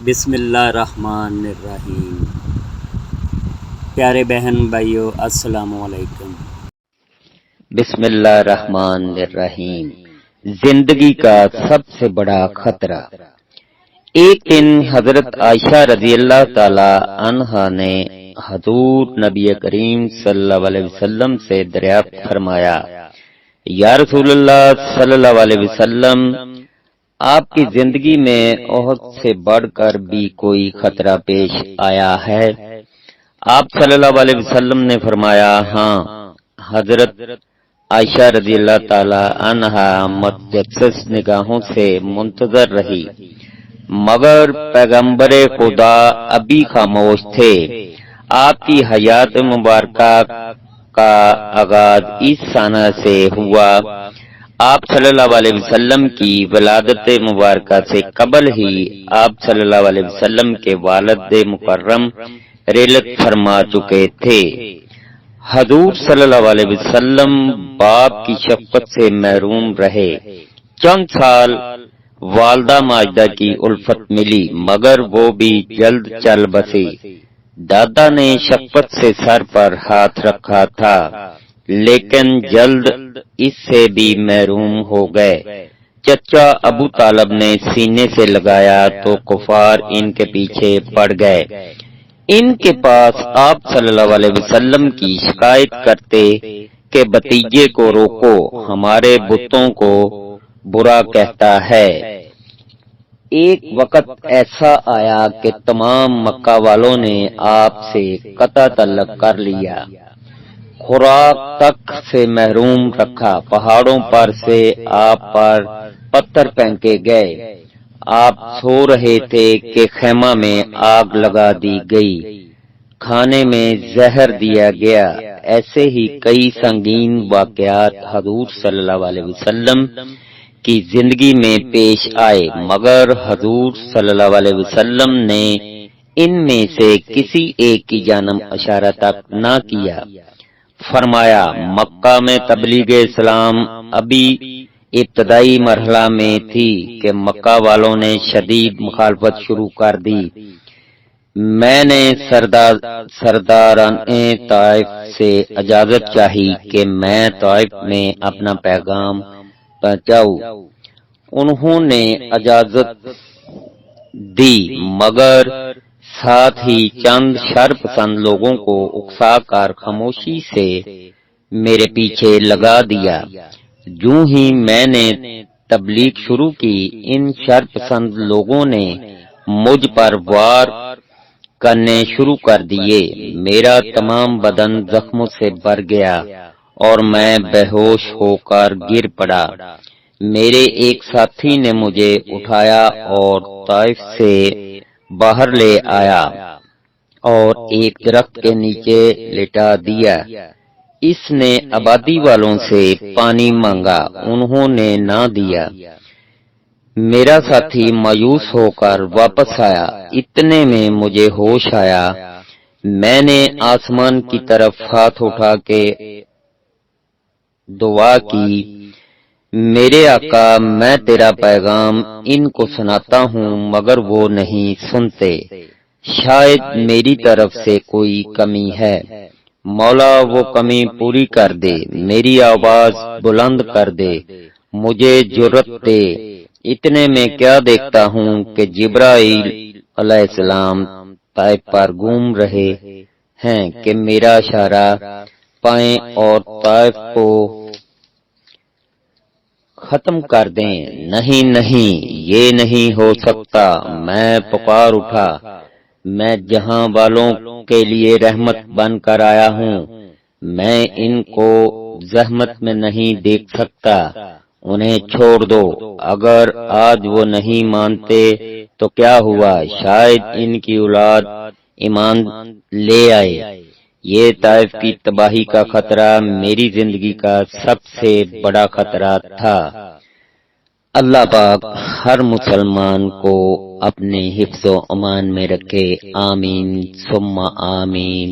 بسم اللہ الرحمن الرحیم۔ پیارے بہن بھائیو السلام علیکم۔ بسم اللہ الرحمن الرحیم۔ زندگی کا سب سے بڑا خطرہ۔ ایک دن حضرت عائشہ رضی اللہ تعالی عنہا نے حضور نبی کریم صلی اللہ علیہ وسلم سے دریافت فرمایا، یا رسول اللہ صلی اللہ علیہ وسلم، آپ کی زندگی میں احد سے بڑھ کر بھی کوئی خطرہ پیش آیا ہے؟ آپ صلی اللہ علیہ وسلم نے فرمایا، ہاں۔ حضرت عائشہ رضی اللہ تعالی عنہا متجسس نگاہوں سے منتظر رہی، مگر پیغمبر خدا ابھی خاموش تھے۔ آپ کی حیات مبارکہ کا آغاز اس سانحہ سے ہوا۔ آپ صلی اللہ علیہ وسلم کی ولادت مبارکہ سے قبل ہی آپ صلی اللہ علیہ وسلم کے والد مکرم رحلت فرما چکے تھے۔ حضور صلی اللہ علیہ وسلم باپ کی شفقت سے محروم رہے۔ چند سال والدہ ماجدہ کی الفت ملی، مگر وہ بھی جلد چل بسی۔ دادا نے شفقت سے سر پر ہاتھ رکھا تھا، لیکن جلد اس سے بھی محروم ہو گئے۔ چچا ابو طالب نے سینے سے لگایا تو کفار ان کے پیچھے پڑ گئے۔ ان کے پاس آپ صلی اللہ علیہ وسلم کی شکایت کرتے کہ بھتیجے کو روکو، ہمارے بتوں کو برا کہتا ہے۔ ایک وقت ایسا آیا کہ تمام مکہ والوں نے آپ سے قطع تعلق کر لیا، خوراک تک سے محروم رکھا، پہاڑوں پر سے آپ پر پتھر پھینکے گئے۔ آپ سو رہے تھے کہ خیمہ میں آگ لگا دی گئی، کھانے میں زہر دیا گیا۔ ایسے ہی کئی سنگین واقعات حضور صلی اللہ علیہ وسلم کی زندگی میں پیش آئے، مگر حضور صلی اللہ علیہ وسلم نے ان میں سے کسی ایک کی جانب اشارہ تک نہ کیا۔ فرمایا، مکہ میں تبلیغ اسلام ابھی ابتدائی مرحلہ میں تھی کہ مکہ والوں نے شدید مخالفت شروع کر دی۔ میں نے سرداران طائف سے اجازت چاہی کہ میں طائف میں اپنا پیغام پہنچاؤں۔ انہوں نے اجازت دی، مگر ساتھ ہی چند شر پسند لوگوں کو اکسا کر خاموشی سے میرے پیچھے لگا دیا۔ جوں ہی میں نے تبلیغ شروع کی، ان شر پسند لوگوں نے مجھ پر وار کرنے شروع کر دیے۔ میرا تمام بدن زخموں سے بھر گیا اور میں بے ہوش ہو کر گر پڑا۔ میرے ایک ساتھی نے مجھے اٹھایا اور طائف سے باہر لے آیا اور ایک درخت کے نیچے لٹا دیا۔ اس نے آبادی والوں سے پانی مانگا، انہوں نے نہ دیا۔ میرا ساتھی مایوس ہو کر واپس آیا۔ اتنے میں مجھے ہوش آیا۔ میں نے آسمان کی طرف ہاتھ اٹھا کے دعا کی، میرے آقا، میں تیرا پیغام ان کو سناتا ہوں مگر وہ نہیں سنتے، شاید میری طرف سے کوئی کمی ہے۔ مولا وہ کمی پوری کر دے، میری آواز بلند کر دے، مجھے جرأت دے۔ اتنے میں کیا دیکھتا ہوں کہ جبرائیل علیہ السلام طائف پر گھوم رہے ہیں کہ میرا اشارہ پائیں اور طائف کو ختم کر دیں۔ نہیں نہیں، یہ نہیں ہو سکتا۔ میں پکار اٹھا، میں جہاں والوں کے لیے رحمت بن کر آیا ہوں، میں ان کو زحمت میں نہیں دیکھ سکتا، انہیں چھوڑ دو۔ اگر آج وہ نہیں مانتے تو کیا ہوا، شاید ان کی اولاد ایمان لے آئے۔ یہ طائف کی تباہی کا خطرہ میری زندگی کا سب سے بڑا خطرہ تھا۔ اللہ پاک ہر مسلمان کو اپنے حفظ و امان میں رکھے، آمین ثم آمین۔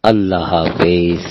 اللہ حافظ۔